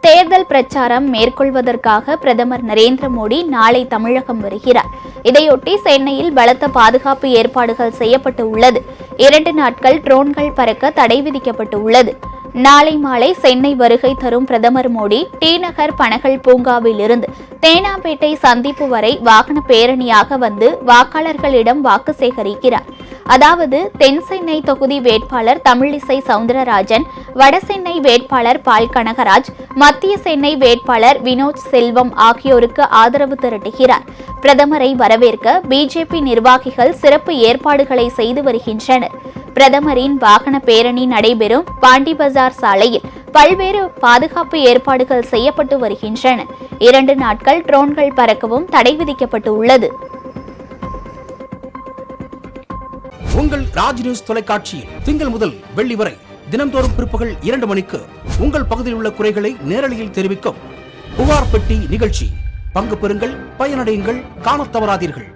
தேர்தல் பிரச்சாரம் மேற்கொள்வதற்காக பிரதமர் நரேந்திர மோடி நாளை தமிழகம் வருகிறார். இதையொட்டி சென்னையில் பலத்த பாதுகாப்பு ஏற்பாடுகள் செய்யப்பட்டு உள்ளது. 2 நாட்கள் ட்ரோன்கள் பறக்க தடை விதிக்கப்பட்டு உள்ளது. நாளை மாலை சென்னை வருகை தரும் பிரதமர் மோடி டி நகர் பனகல் பூங்காவில் இருந்து தேனாம்பேட்டை சந்திப்பு வரை வாகன பேரணியாக வந்து வாக்காளர்களிடம் வாக்கு சேகரிக்கிறார். அதாவது தென் சென்னை தொகுதி வேட்பாளர் தமிழிசை சவுந்தரராஜன், வடசென்னை வேட்பாளர் பால் கனகராஜ், மத்திய சென்னை வேட்பாளர் வினோத் செல்வம் ஆகியோருக்கு ஆதரவு திரட்டுகிறார். பிரதமரை வரவேற்க பிஜேபி நிர்வாகிகள் சிறப்பு ஏற்பாடுகளை செய்து வருகின்றனர். பிரதமரின் வாகன பேரணி நடைபெறும் பாண்டி பஜார் சாலையில் பல்வேறு பாதுகாப்பு ஏற்பாடுகள் செய்யப்பட்டு வருகின்றன. 2 நாட்கள் ட்ரோன்கள் பறக்கவும் தடை விதிக்கப்பட்டு உள்ளது. உங்கள் ராஜ் நியூஸ் தொலைக்காட்சியில் திங்கள் முதல் வெள்ளி வரை தினந்தோறும் பிற்பகல் 2 மணிக்கு உங்கள் பகுதியில் உள்ள குறைகளை நேரலையில் தெரிவிக்கும் புகார் பெட்டி நிகழ்ச்சி. பங்கு பெறுங்கள், பயனடையுங்கள், காணத் தவறாதீர்கள்.